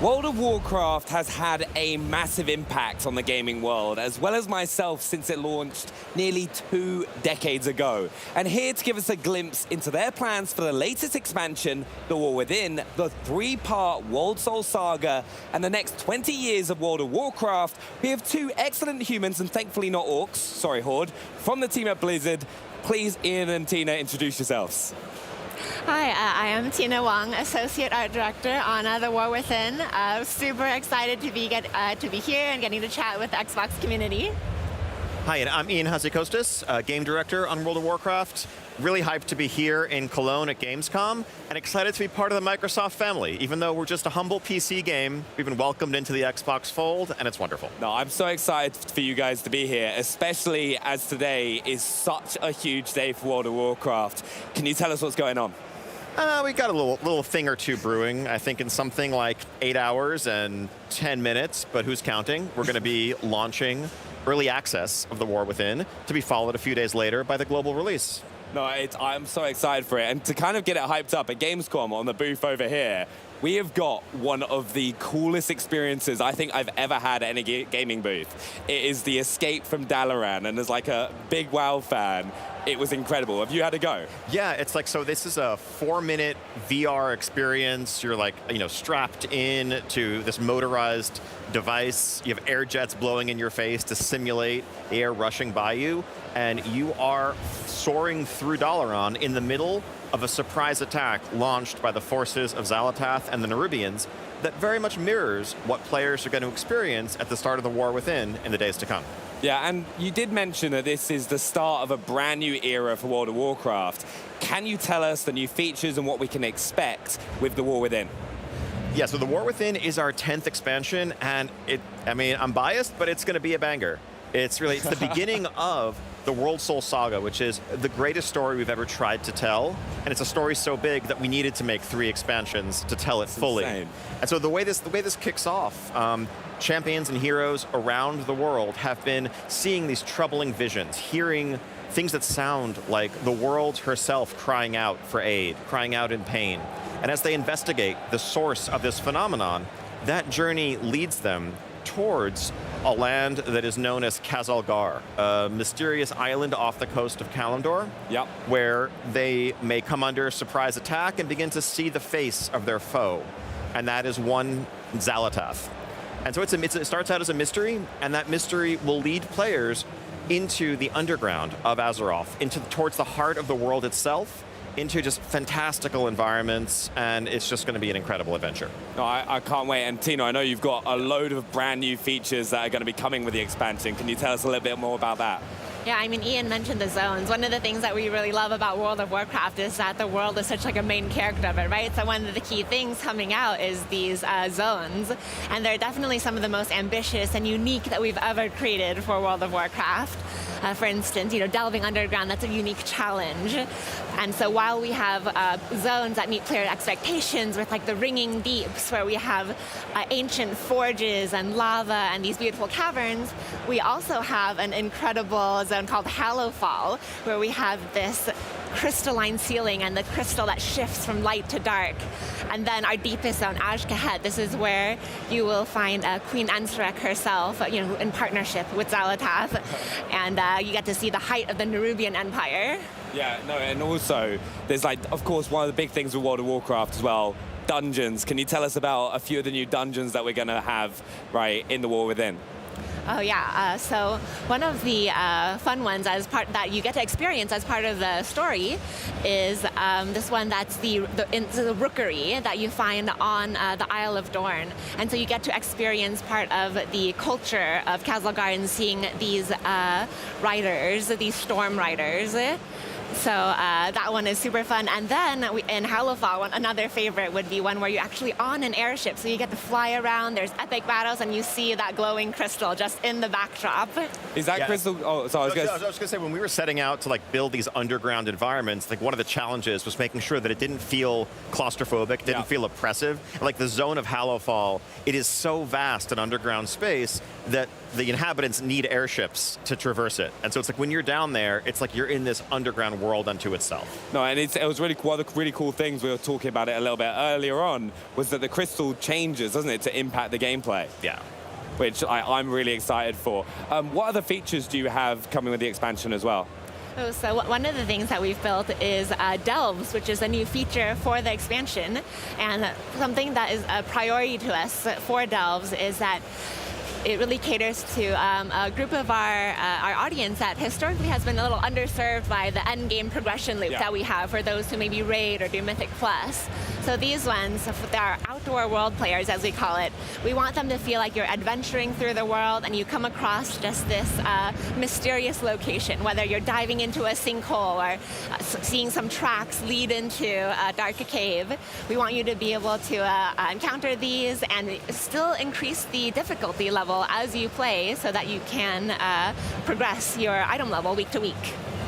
World of Warcraft has had a massive impact on the gaming world, as well as myself, since it launched nearly 2 decades ago. And here to give us a glimpse into their plans for the latest expansion, The War Within, the 3-part World Soul Saga, and the next 20 years of World of Warcraft, we have 2 excellent humans, and thankfully not orcs, sorry Horde, from the team at Blizzard. Please, Ian and Tina, introduce yourselves. Hi, I am Tina Wong, Associate Art Director on The War Within. Super excited to be here and getting to chat with the Xbox community. Hi, and I'm Ian Hazzikostas, Game Director on World of Warcraft. Really hyped to be here in Cologne at Gamescom, and excited to be part of the Microsoft family. Even though we're just a humble PC game, we've been welcomed into the Xbox fold, and it's wonderful. No, I'm so excited for you guys to be here, especially as today is such a huge day for World of Warcraft. Can you tell us what's going on? We got a little thing or two brewing, I think in something like 8 hours and 10 minutes, but who's counting? We're going to be launching early access of The War Within, to be followed a few days later by the global release. No, I'm so excited for it. And to kind of get it hyped up at Gamescom on the booth over here, we have got one of the coolest experiences I think I've ever had at any gaming booth. It is the Escape from Dalaran, and as like a big WoW fan, it was incredible. Have you had a go? Yeah, it's like, so this is a 4-minute VR experience. You're like, strapped in to this motorized device. You have air jets blowing in your face to simulate air rushing by you. And you are soaring through Dalaran in the middle of a surprise attack launched by the forces of Xal'atath and the Nerubians that very much mirrors what players are going to experience at the start of the War Within in the days to come. Yeah, and you did mention that this is the start of a brand new era for World of Warcraft. Can you tell us the new features and what we can expect with The War Within? Yeah, so The War Within is our 10th expansion, and I'm biased, but it's going to be a banger. It's the beginning of the World Soul Saga, which is the greatest story we've ever tried to tell. And it's a story so big that we needed to make 3 expansions to tell it fully. Insane. And so the way this kicks off, champions and heroes around the world have been seeing these troubling visions, hearing things that sound like the world herself crying out for aid, crying out in pain. And as they investigate the source of this phenomenon, that journey leads them towards a land that is known as Khazalgar, a mysterious island off the coast of Kalimdor, Yep. where they may come under a surprise attack and begin to see the face of their foe, and that is one Xal'atath. And so it starts out as a mystery, and that mystery will lead players into the underground of Azeroth, towards the heart of the world itself, into just fantastical environments, and it's just going to be an incredible adventure. No, I can't wait. And Tino, I know you've got a load of brand new features that are going to be coming with the expansion. Can you tell us a little bit more about that? Yeah, Ian mentioned the zones. One of the things that we really love about World of Warcraft is that the world is such like a main character of it, right? So one of the key things coming out is these zones, and they're definitely some of the most ambitious and unique that we've ever created for World of Warcraft. For instance, delving underground, that's a unique challenge. And so while we have zones that meet player expectations with like the ringing deeps, where we have ancient forges and lava and these beautiful caverns, we also have an incredible zone called Hallowfall, where we have this crystalline ceiling and the crystal that shifts from light to dark. And then our deepest zone, Azj-Kahet, this is where you will find Queen Ansarek herself, in partnership with Xal'atath. And you get to see the height of the Nerubian Empire. Yeah, no, and also, there's of course, one of the big things with World of Warcraft as well, dungeons. Can you tell us about a few of the new dungeons that we're going to have, right, in The War Within? Oh yeah, so one of the fun ones that you get to experience as part of the story is this one that's the rookery that you find on the Isle of Dorne. And so you get to experience part of the culture of Khazalgar and seeing these riders, these storm riders. So that one is super fun. And then in Hallowfall, another favorite would be one where you're actually on an airship. So you get to fly around, there's epic battles, and you see that glowing crystal just in the backdrop. Is that crystal? Oh, so I was going to say, when we were setting out to build these underground environments, one of the challenges was making sure that it didn't feel claustrophobic, didn't feel oppressive. Like the zone of Hallowfall, it is so vast an underground space that the inhabitants need airships to traverse it. And so it's like when you're down there, it's like you're in this underground world unto itself. No, and it was really one of the really cool things, we were talking about it a little bit earlier on, was that the crystal changes, doesn't it, to impact the gameplay? Yeah. Which I'm really excited for. What other features do you have coming with the expansion as well? Oh, so one of the things that we've built is Delves, which is a new feature for the expansion. And something that is a priority to us for Delves is that it really caters to a group of our audience that historically has been a little underserved by the end game progression loop that we have for those who maybe raid or do Mythic Plus. So these ones, they are outdoor world players, as we call it. We want them to feel like you're adventuring through the world and you come across just this mysterious location, whether you're diving into a sinkhole or seeing some tracks lead into a dark cave. We want you to be able to encounter these and still increase the difficulty level as you play so that you can progress your item level week to week.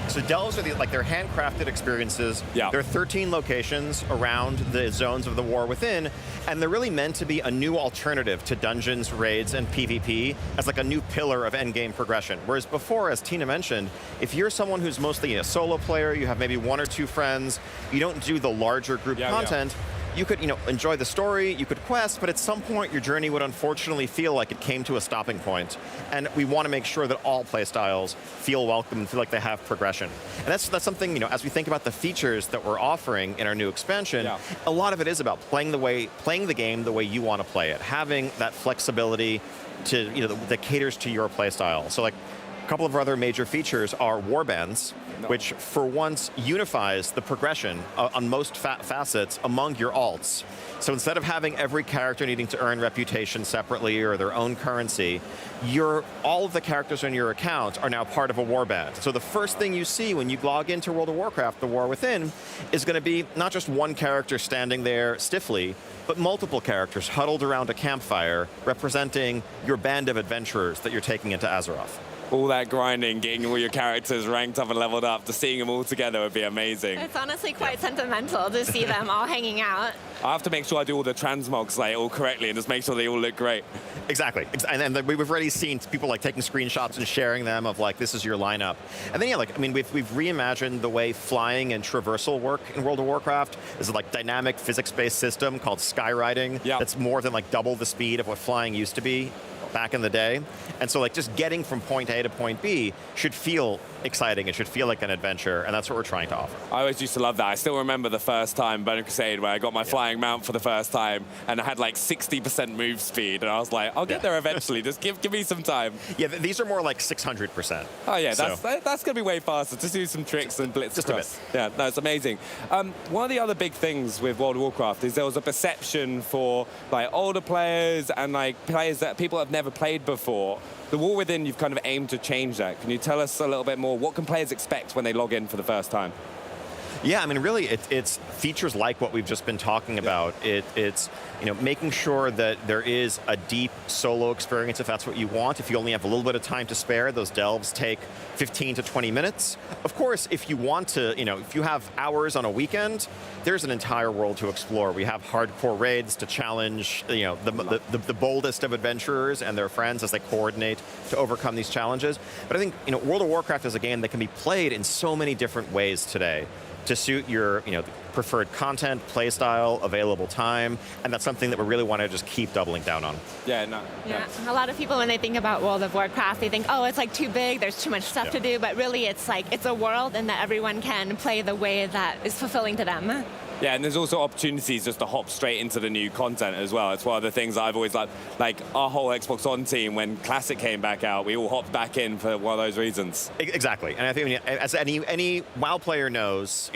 So Delves are they're handcrafted experiences. Yeah. There are 13 locations around the zones of the War Within, and they're really meant to be a new alternative to dungeons, raids, and PvP as like a new pillar of endgame progression. Whereas before, as Tina mentioned, if you're someone who's mostly a solo player, you have maybe one or two friends, you don't do the larger group content, you could, enjoy the story, you could quest, but at some point your journey would unfortunately feel like it came to a stopping point. And we want to make sure that all playstyles feel welcome and feel like they have progression. And that's something, as we think about the features that we're offering in our new expansion, a lot of it is about playing the game the way you want to play it, having that flexibility to, that caters to your playstyle. So like a couple of our other major features are warbands, which for once unifies the progression on most facets among your alts. So instead of having every character needing to earn reputation separately or their own currency, all of the characters on your account are now part of a warband. So the first thing you see when you log into World of Warcraft, the War Within, is going to be not just one character standing there stiffly, but multiple characters huddled around a campfire representing your band of adventurers that you're taking into Azeroth. All that grinding, getting all your characters ranked up and leveled up, to seeing them all together would be amazing. It's honestly quite sentimental to see them all hanging out. I have to make sure I do all the transmogs all correctly and just make sure they all look great. Exactly. And we've already seen people taking screenshots and sharing them of this is your lineup. And then we've reimagined the way flying and traversal work in World of Warcraft. There's a dynamic physics-based system called skyriding that's more than double the speed of what flying used to be back in the day. And so just getting from point A to point B should feel exciting. It should feel like an adventure, and that's what we're trying to offer. I always used to love that. I still remember the first time Burning Crusade where I got my flying mount for the first time and I had 60% move speed, and I was like, I'll get there eventually. Just give me some time. Yeah, these are more like 600%. Oh yeah, that's going to be way faster. Just do some tricks and blitz just across. A bit. Yeah, no, it's amazing. One of the other big things with World of Warcraft is there was a perception for older players and players that people have never played before. The War Within, you've kind of aimed to change that. Can you tell us a little bit more? What can players expect when they log in for the first time? Yeah, really, it's features like what we've just been talking about. It's making sure that there is a deep solo experience if that's what you want. If you only have a little bit of time to spare, those delves take 15 to 20 minutes. Of course, if you want to, if you have hours on a weekend, there's an entire world to explore. We have hardcore raids to challenge, the boldest of adventurers and their friends as they coordinate to overcome these challenges. But I think, World of Warcraft is a game that can be played in so many different ways today to suit your, preferred content, play style, available time, and that's something that we really want to just keep doubling down on. Yeah, a lot of people when they think about World of Warcraft, they think, oh, it's too big, there's too much stuff to do, but really it's it's a world and that everyone can play the way that is fulfilling to them. Yeah, and there's also opportunities just to hop straight into the new content as well. It's one of the things I've always liked. Our whole Xbox One team, when Classic came back out, we all hopped back in for one of those reasons. Exactly, and I think as any WoW player knows,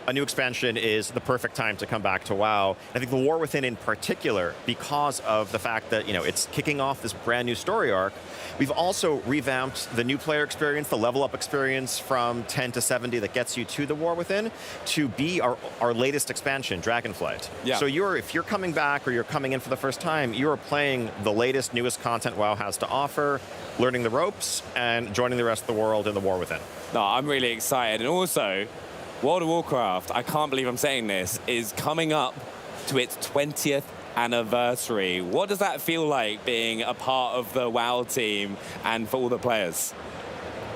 a new expansion is the perfect time to come back to WoW. I think the War Within in particular, because of the fact that it's kicking off this brand new story arc, we've also revamped the new player experience, the level up experience from 10 to 70 that gets you to the War Within to be our latest expansion, Dragonflight. Yeah. So if you're coming back or you're coming in for the first time, you're playing the latest, newest content WoW has to offer, learning the ropes, and joining the rest of the world in the War Within. No, I'm really excited. And also, World of Warcraft, I can't believe I'm saying this, is coming up to its 20th anniversary. What does that feel like being a part of the WoW team and for all the players?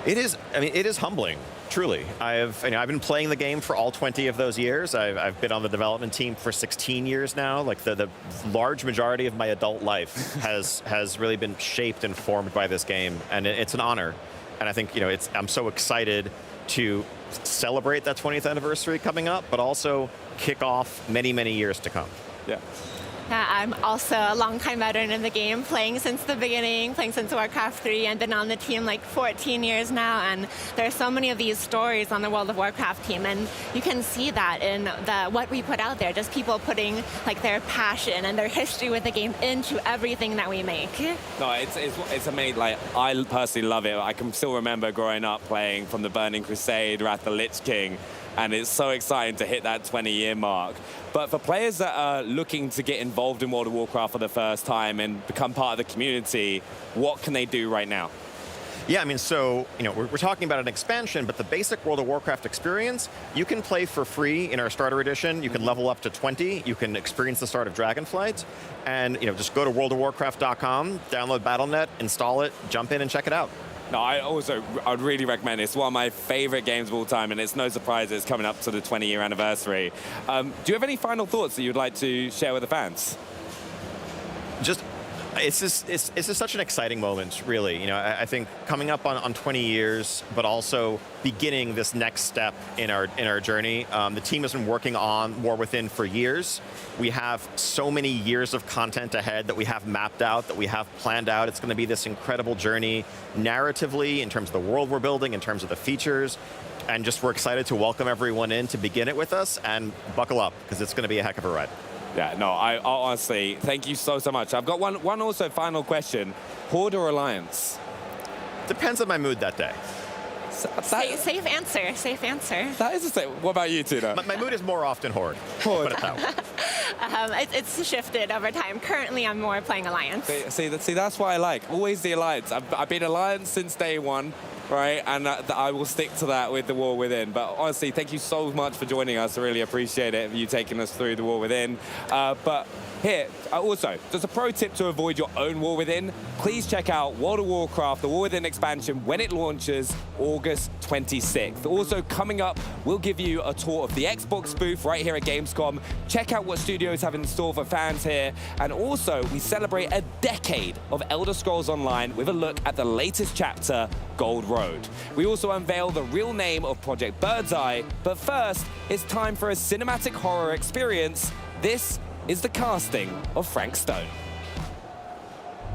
It is, I mean, it is humbling, truly. I've been playing the game for all 20 of those years. I've been on the development team for 16 years now. Like the large majority of my adult life has really been shaped and formed by this game, and it's an honor. And I think, I'm so excited to celebrate that 20th anniversary coming up, but also kick off many, many years to come. Yeah. Yeah, I'm also a longtime veteran in the game, playing since the beginning, playing since Warcraft 3, and been on the team like 14 years now. And there are so many of these stories on the World of Warcraft team, and you can see that in what we put out there, just people putting like their passion and their history with the game into everything that we make. No, it's amazing. Like, I personally love it. I can still remember growing up playing from the Burning Crusade, Wrath of the Lich King, and it's so exciting to hit that 20-year mark. But for players that are looking to get involved in World of Warcraft for the first time and become part of the community, what can they do right now? Yeah, I mean, so, we're talking about an expansion, but the basic World of Warcraft experience, you can play for free in our starter edition. You can level up to 20. You can experience the start of Dragonflight. And, just go to worldofwarcraft.com, download Battle.net, install it, jump in and check it out. No, I'd really recommend it. It's one of my favorite games of all time, and it's no surprise it's coming up to the 20-year anniversary. Do you have any final thoughts that you'd like to share with the fans? It's just such an exciting moment, really. I think coming up on 20 years, but also beginning this next step in our journey. The team has been working on War Within for years. We have so many years of content ahead that we have mapped out, that we have planned out. It's going to be this incredible journey narratively, in terms of the world we're building, in terms of the features. And we're excited to welcome everyone in to begin it with us, and buckle up, because it's going to be a heck of a ride. Yeah, no, I honestly, thank you so much. I've got one also final question. Horde or Alliance? Depends on my mood that day. Safe answer, safe answer. That is a safe. What about you, Tuna? My mood is more often Horde. Horde. Put it that way. It's shifted over time. Currently, I'm more playing Alliance. See, that's what I like. Always the Alliance. I've been Alliance since day one. Right, and I will stick to that with the War Within. But honestly, thank you so much for joining us. I really appreciate it, you taking us through the War Within. But here, also, just a pro tip to avoid your own War Within. Please check out World of Warcraft, the War Within expansion, when it launches August 26th. Also, coming up, we'll give you a tour of the Xbox booth right here at Gamescom. Check out what studios have in store for fans here. And also, we celebrate a decade of Elder Scrolls Online with a look at the latest chapter, Gold Road. We also unveil the real name of Project Birdseye, but first, it's time for a cinematic horror experience. This is the casting of Frank Stone.